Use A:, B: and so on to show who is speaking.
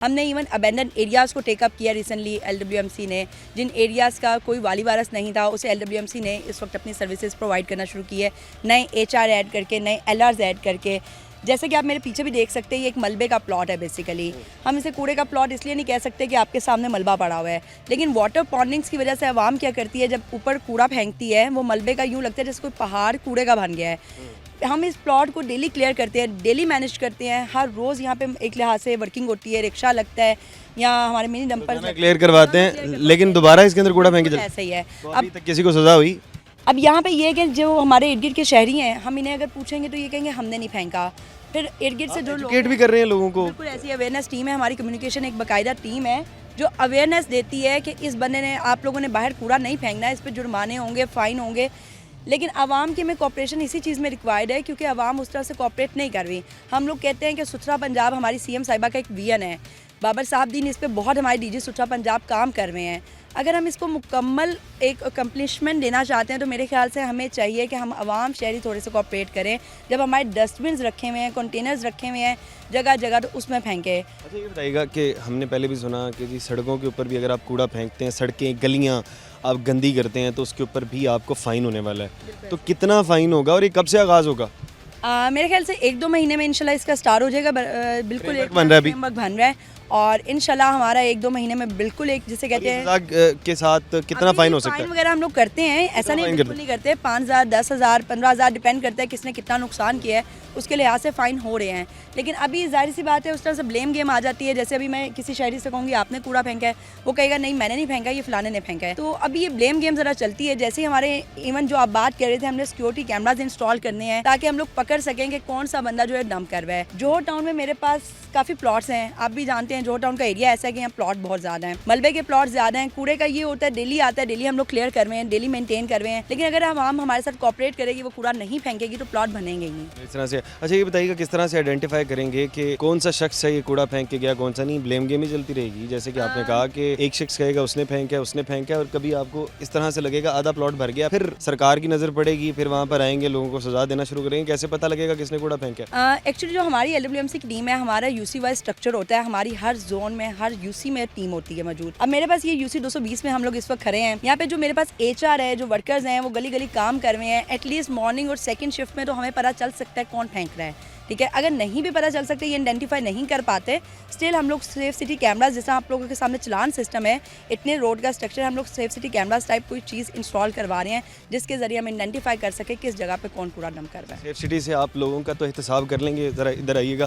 A: हमने even abandon areas को take up किया रिसेंटली LWMC ने, जिन एरियाज़ का कोई वाली वारस नहीं था उसे LWMC ने इस वक्त अपनी सर्विसेज प्रोवाइड करना शुरू की है, नए HR ऐड करके, नए LRs ऐड करके। जैसे कि आप मेरे पीछे भी देख सकते हैं, ये एक मलबे का प्लॉट है बेसिकली। हम इसे कूड़े का प्लॉट इसलिए नहीं कह सकते कि आपके सामने मलबा पड़ा हुआ है, लेकिन वाटर पॉन्डिंग्स की वजह से आवाम क्या करती है, जब ऊपर कूड़ा फेंकती है वो मलबे का यूँ लगता है जैसे कोई पहाड़ कूड़े का बन गया है। हम इस प्लॉट को डेली क्लियर करते हैं, डेली मैनेज करते हैं। हर रोज़ यहाँ पे एक लिहाज से वर्किंग होती है, रिक्शा लगता है, यहाँ हमारे मिनी डंपर
B: क्लियर करवाते हैं, लेकिन दोबारा इसके अंदर कूड़ा फेंके
A: ऐसा ही है।
B: तो अभी तक किसी को सजा हुई?
A: अब यहाँ पे ये है कि जो हमारे इर्द गिर्द के शहरी हैं, हम इन्हें अगर पूछेंगे तो ये कहेंगे हमने नहीं फेंका। फिर इर्द गिर्द से जो लोग
B: एजुकेट भी कर रहे हैं लोगों को।
A: बिल्कुल ऐसी अवेयरनेस टीम है हमारी, कम्युनिकेशन एक बाकायदा टीम है जो अवेयरनेस देती है कि इस बंदे ने, आप लोगों ने बाहर कूड़ा नहीं फेंकना है, इस पर जुर्माने होंगे, फ़ाइन होंगे। लेकिन आवाम की में कॉपरेशन इसी चीज़ में रिक्वायर्ड है, क्योंकि आवाम उस तरह से कॉपरेट नहीं कर रही। हम लोग कहते हैं कि सुथरा पंजाब हमारी CM साहिबा का एक विजन है, बाबर साहब दीन इस पे बहुत, हमारे DG सुथरा पंजाब काम कर रहे हैं। अगर हम इसको मुकम्मल एक अकम्पलिशमेंट देना चाहते हैं तो मेरे ख्याल से हमें चाहिए कि हम आवाम शहरी थोड़े से कॉपरेट करें। जब हमारे डस्टबिन रखे हुए हैं, कंटेनर्स रखे हुए हैं जगह जगह, तो उसमें फेंकें।
B: अच्छा ये बताइएगा कि हमने पहले भी सुना कि जी सड़कों के ऊपर भी अगर आप कूड़ा फेंकते हैं, सड़कें गलियाँ आप गंदी करते हैं तो उसके ऊपर भी आपको फ़ाइन होने वाला है। तो कितना फ़ाइन होगा और ये कब से आगाज़ होगा?
A: मेरे ख्याल से 1-2 महीने में इंशाल्लाह इसका स्टार्ट हो जाएगा। बिल्कुल एक
B: बन रहा है अभी?
A: फ्रेमवर्क बन रहा है और इंशाल्लाह हमारा 1-2 महीने में बिल्कुल एक, जिसे कहते हैं,
B: के साथ कितना फ़ाइन हो सकता
A: फाइन
B: है?
A: वगैरह हम लोग करते हैं, ऐसा नहीं,
B: फाइन
A: बिल्कुल नहीं करते। 5,000, 10,000, 15,000 डिपेंड करता है किसने कितना नुकसान किया है, उसके लिहाज से फ़ाइन हो रहे हैं। लेकिन अभी जाहिर सी बात है उस तरह से ब्लेम गेम आ जाती है। जैसे अभी मैं किसी शहरी से कहूँगी आपने कूड़ा फेंका है, वो कहेगा नहीं मैंने नहीं फेंका, ये फलाने ने फेंका है। तो अभी ये ब्लेम गेम ज़रा चलती है। जैसे ही हमारे इवन जो आप बात कर रहे थे, हमने सिक्योरिटी कैमराज इंस्टॉल करने हैं ताकि हम लोग पकड़ सकें कि कौन सा बंदा जो है डंप कर रहा है। जोहर टाउन में मेरे पास काफ़ी प्लॉट्स हैं, आप भी जानते हैं जोहर टाउन का एरिया ऐसा है कि यहाँ प्लॉट बहुत ज़्यादा हैं, मलबे के प्लॉट ज़्यादा हैं। कूड़े का ये होता है डेली आता है, डेली हम लोग क्लियर कर रहे हैं, डेली मेंटेन कर रहे हैं। लेकिन अगर आवाम हमारे साथ कॉपरेट करेगी, वो कूड़ा नहीं फेंकेगी, तो प्लॉट बनेंगे ही नहीं।
B: इस तरह से। अच्छा ये बताइएगा किस तरह से आइडेंटिफाई करेंगे कि कौन सा शख्स है ये कूड़ा फेंक के गया, कौन सा नहीं? ब्लेम गेम ही चलती रहेगी। जैसे कि आपने कहा कि एक शख्स कहेगा उसने फेंका और कभी आपको इस तरह से लगेगा आधा प्लॉट भर गया, फिर सरकार की नज़र पड़ेगी, फिर वहाँ पर आएंगे, लोगों को सजा देना शुरू करेंगे। कैसे पता लगेगा किसने कूड़ा फेंका?
A: एक्चुअली जो हमारी LWMC की टीम है, हमारा UC वाइज स्ट्रक्चर होता है, हमारी हर जोन में, हर UC में टीम होती है मौजूद। अब मेरे पास ये UC 220 में हम लोग इस वक्त खड़े हैं। यहाँ पे जो मेरे पास HR है, जो वर्कर्स हैं, वो गली गली काम कर रहे हैं। एटलीस्ट मॉर्निंग और सेकंड शिफ्ट में तो हमें पता चल सकता है कौन फेंक रहा है, ठीक है। अगर नहीं भी पता चल सकते, ये आइडेंटिफाई नहीं कर पाते, स्टिल हम लोग सेफ सिटी कैमराज, जैसा आप लोगों के सामने चलान सिस्टम है, इतने रोड का स्ट्रक्चर, हम लोग सेफ सिटी कैमराज टाइप कोई चीज़ इंस्टॉल करवा रहे हैं जिसके जरिए हम आइडेंटिफाई कर सके किस जगह पे कौन कूड़ा डंप कर रहा है।
B: सेफ सिटी से आप लोगों का तो एहतसाब कर लेंगे, ज़रा इधर आइएगा।